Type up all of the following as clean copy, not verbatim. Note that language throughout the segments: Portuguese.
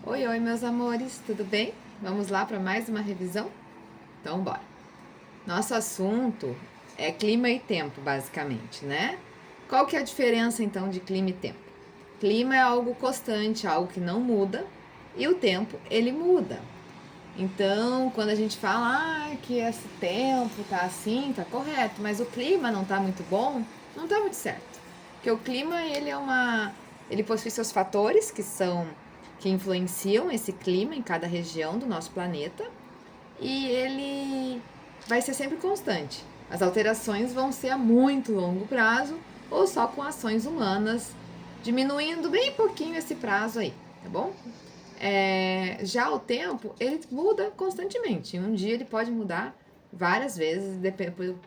Oi, oi, meus amores, tudo bem? Vamos lá para mais uma revisão? Então, bora. Nosso assunto é clima e tempo, basicamente, né? Qual que é a diferença, então, de clima e tempo? Clima é algo constante, algo que não muda, e o tempo, ele muda. Então, quando a gente fala que esse tempo tá assim, tá correto, mas o clima não tá muito bom, não tá muito certo. Porque o clima, ele possui seus fatores que influenciam esse clima em cada região do nosso planeta, e ele vai ser sempre constante. As alterações vão ser a muito longo prazo ou só com ações humanas, diminuindo bem pouquinho esse prazo aí, tá bom? Já o tempo, ele muda constantemente. Um dia ele pode mudar várias vezes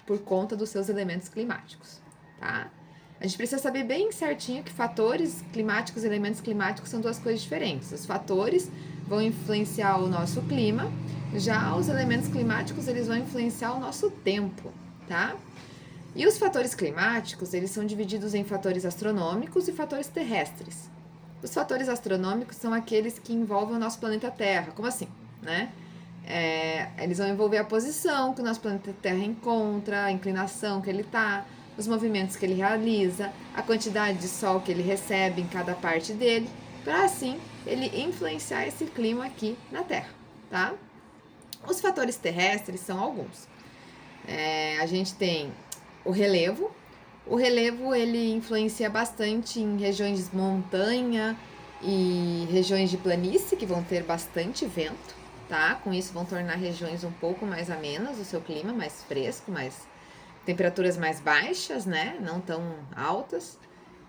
por conta dos seus elementos climáticos, tá? A gente precisa saber bem certinho que fatores climáticos e elementos climáticos são duas coisas diferentes. Os fatores vão influenciar o nosso clima, já os elementos climáticos eles vão influenciar o nosso tempo, tá? E os fatores climáticos, eles são divididos em fatores astronômicos e fatores terrestres. Os fatores astronômicos são aqueles que envolvem o nosso planeta Terra. Como assim? Né? Eles vão envolver a posição que o nosso planeta Terra encontra, a inclinação que ele está, os movimentos que ele realiza, a quantidade de sol que ele recebe em cada parte dele, para assim ele influenciar esse clima aqui na Terra, tá? Os fatores terrestres são alguns. A gente tem o relevo. O relevo ele influencia bastante em regiões de montanha e regiões de planície que vão ter bastante vento, tá? Com isso vão tornar regiões um pouco mais amenas, o seu clima mais fresco, mais temperaturas mais baixas, né? Não tão altas.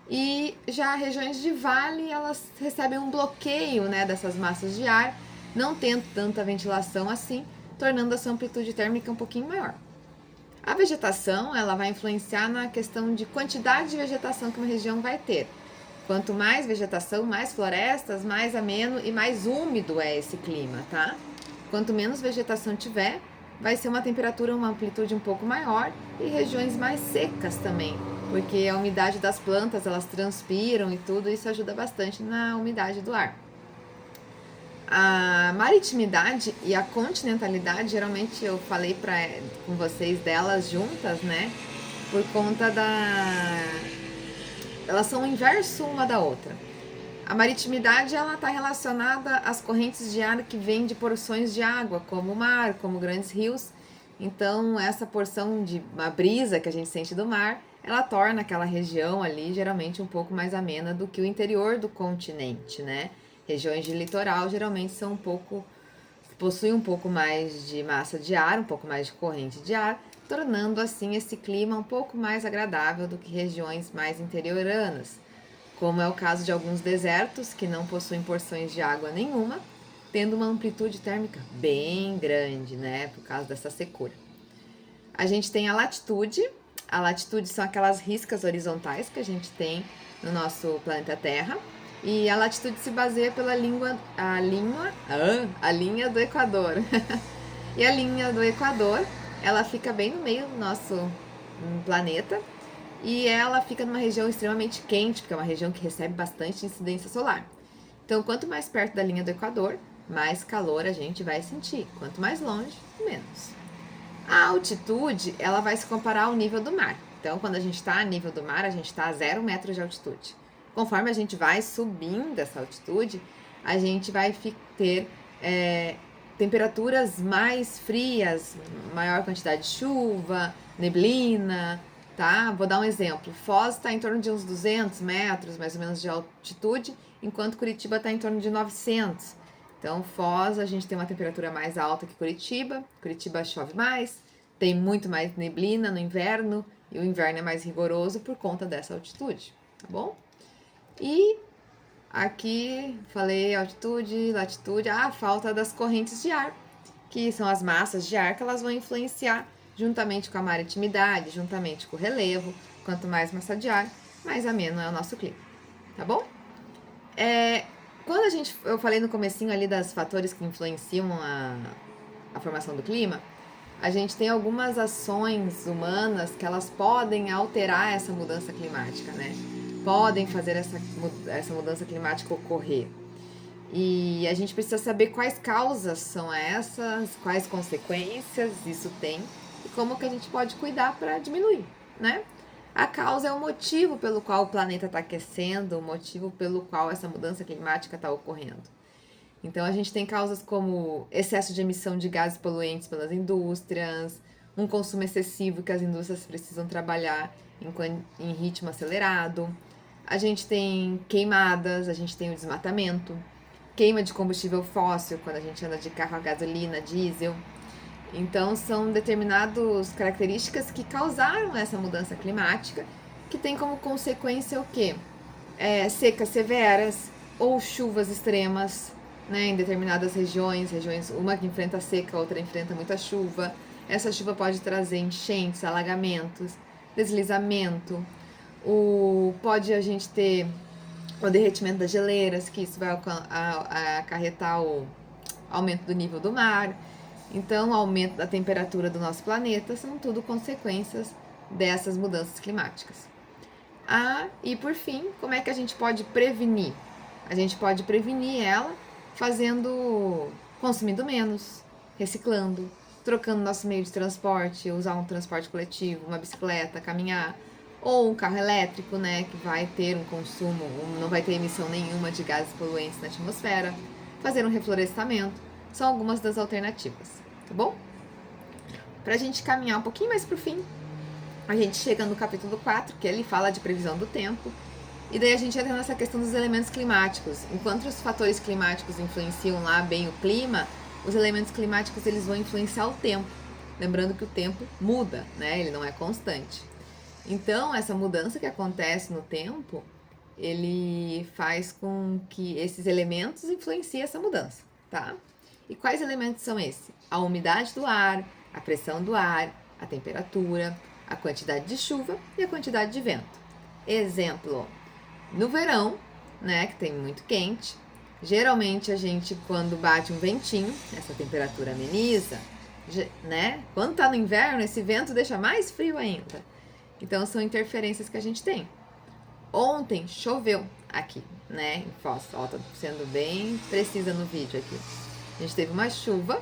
E já regiões de vale, elas recebem um bloqueio, né, dessas massas de ar, não tendo tanta ventilação assim, tornando a sua amplitude térmica um pouquinho maior. A vegetação, ela vai influenciar na questão de quantidade de vegetação que uma região vai ter. Quanto mais vegetação, mais florestas, mais ameno e mais úmido é esse clima, tá? Quanto menos vegetação tiver, vai ser uma temperatura, uma amplitude um pouco maior e regiões mais secas também, porque a umidade das plantas, elas transpiram e tudo, isso ajuda bastante na umidade do ar. A maritimidade e a continentalidade, geralmente eu falei com vocês delas juntas, né? Por conta da. Elas são o inverso uma da outra. A maritimidade ela está relacionada às correntes de ar que vêm de porções de água, como o mar, como grandes rios. Então, essa porção de uma brisa que a gente sente do mar, ela torna aquela região ali geralmente um pouco mais amena do que o interior do continente, né? Regiões de litoral geralmente são possuem um pouco mais de massa de ar, um pouco mais de corrente de ar, tornando assim esse clima um pouco mais agradável do que regiões mais interioranas, como é o caso de alguns desertos que não possuem porções de água nenhuma, tendo uma amplitude térmica bem grande, né, por causa dessa secura. A gente tem a latitude. A latitude são aquelas riscas horizontais que a gente tem no nosso planeta Terra. E a latitude se baseia pela a linha do Equador. E a linha do Equador, ela fica bem no meio do nosso planeta e ela fica numa região extremamente quente, porque é uma região que recebe bastante incidência solar. Então, quanto mais perto da linha do Equador, mais calor a gente vai sentir. Quanto mais longe, menos. A altitude, ela vai se comparar ao nível do mar. Então, quando a gente está a nível do mar, a gente está a 0 metros de altitude. Conforme a gente vai subindo essa altitude, a gente vai ter temperaturas mais frias, maior quantidade de chuva, neblina, tá? Vou dar um exemplo. Foz está em torno de uns 200 metros, mais ou menos, de altitude, enquanto Curitiba está em torno de 900. Então, Foz, a gente tem uma temperatura mais alta que Curitiba. Curitiba chove mais, tem muito mais neblina no inverno, e o inverno é mais rigoroso por conta dessa altitude, tá bom? E aqui falei altitude, latitude, a falta das correntes de ar, que são as massas de ar que elas vão influenciar juntamente com a maritimidade, juntamente com o relevo. Quanto mais massa de ar, mais ameno é o nosso clima, tá bom? Quando eu falei no comecinho ali das fatores que influenciam a formação do clima, a gente tem algumas ações humanas que elas podem alterar essa mudança climática, né? Podem fazer essa mudança climática ocorrer. E a gente precisa saber quais causas são essas, quais consequências isso tem e como que a gente pode cuidar para diminuir, né? A causa é o motivo pelo qual o planeta está aquecendo, o motivo pelo qual essa mudança climática está ocorrendo. Então a gente tem causas como excesso de emissão de gases poluentes pelas indústrias, um consumo excessivo que as indústrias precisam trabalhar em ritmo acelerado. A gente tem queimadas, a gente tem o desmatamento, queima de combustível fóssil quando a gente anda de carro a gasolina, diesel. Então são determinadas características que causaram essa mudança climática, que tem como consequência o quê? Secas severas ou chuvas extremas, né, em determinadas regiões, uma que enfrenta seca, outra enfrenta muita chuva. Essa chuva pode trazer enchentes, alagamentos, deslizamento. Pode a gente ter o derretimento das geleiras, que isso vai acarretar o aumento do nível do mar. Então, o aumento da temperatura do nosso planeta são tudo consequências dessas mudanças climáticas. E por fim, como é que a gente pode prevenir? A gente pode prevenir ela consumindo menos, reciclando, trocando nosso meio de transporte, usar um transporte coletivo, uma bicicleta, caminhar, ou um carro elétrico, né, que vai ter um consumo, não vai ter emissão nenhuma de gases poluentes na atmosfera, fazer um reflorestamento, são algumas das alternativas, tá bom? Pra gente caminhar um pouquinho mais pro fim, a gente chega no capítulo 4, que ele fala de previsão do tempo, e daí a gente entra nessa questão dos elementos climáticos. Enquanto os fatores climáticos influenciam lá bem o clima, os elementos climáticos eles vão influenciar o tempo. Lembrando que o tempo muda, né? Ele não é constante. Então, essa mudança que acontece no tempo, ele faz com que esses elementos influenciem essa mudança, tá? E quais elementos são esses? A umidade do ar, a pressão do ar, a temperatura, a quantidade de chuva e a quantidade de vento. Exemplo, no verão, né, que tem muito quente, geralmente a gente, quando bate um ventinho, essa temperatura ameniza, né? Quando tá no inverno, esse vento deixa mais frio ainda. Então, são interferências que a gente tem. Ontem choveu aqui, né, em Foz. Ó, tá sendo bem precisa no vídeo aqui. A gente teve uma chuva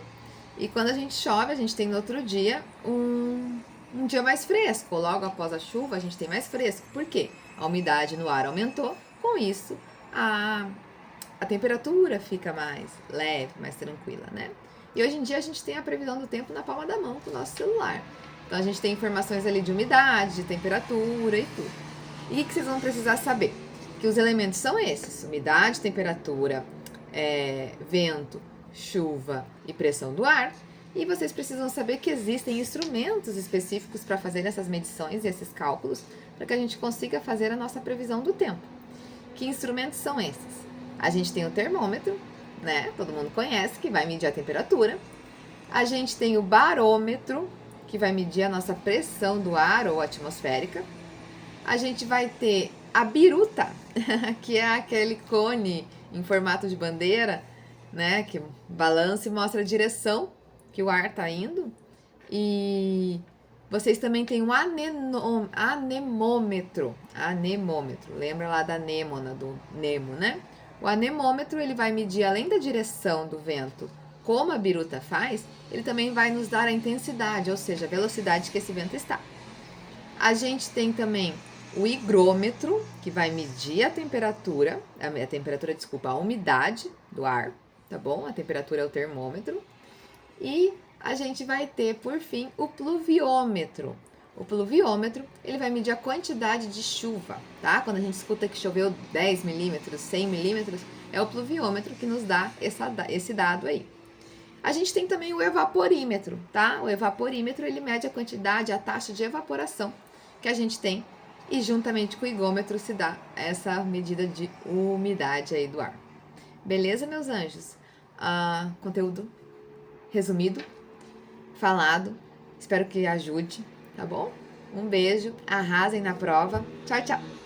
e quando a gente chove, a gente tem no outro dia um dia mais fresco. Logo após a chuva, a gente tem mais fresco. Por quê? A umidade no ar aumentou, com isso a temperatura fica mais leve, mais tranquila, né? E hoje em dia a gente tem a previsão do tempo na palma da mão com o nosso celular. Então a gente tem informações ali de umidade, de temperatura e tudo. E o que vocês vão precisar saber? Que os elementos são esses: umidade, temperatura, vento, chuva e pressão do ar. E vocês precisam saber que existem instrumentos específicos para fazer essas medições e esses cálculos para que a gente consiga fazer a nossa previsão do tempo. Que instrumentos são esses? A gente tem o termômetro, né? Todo mundo conhece, que vai medir a temperatura. A gente tem o barômetro, que vai medir a nossa pressão do ar ou atmosférica. A gente vai ter a biruta, que é aquele cone em formato de bandeira, né? Que balança e mostra a direção que o ar está indo. E vocês também têm um anemômetro. Anemômetro. Lembra lá da anêmona, do Nemo, né? O anemômetro, ele vai medir, além da direção do vento, como a biruta faz, ele também vai nos dar a intensidade, ou seja, a velocidade que esse vento está. A gente tem também o higrômetro, que vai medir a temperatura, a umidade do ar, tá bom? A temperatura é o termômetro. E a gente vai ter, por fim, o pluviômetro. O pluviômetro, ele vai medir a quantidade de chuva, tá? Quando a gente escuta que choveu 10 milímetros, 100 milímetros, é o pluviômetro que nos dá esse dado aí. A gente tem também o evaporímetro, tá? O evaporímetro, ele mede a quantidade, a taxa de evaporação que a gente tem e juntamente com o higômetro se dá essa medida de umidade aí do ar. Beleza, meus anjos? Conteúdo resumido, falado. Espero que ajude, tá bom? Um beijo, arrasem na prova. Tchau, tchau!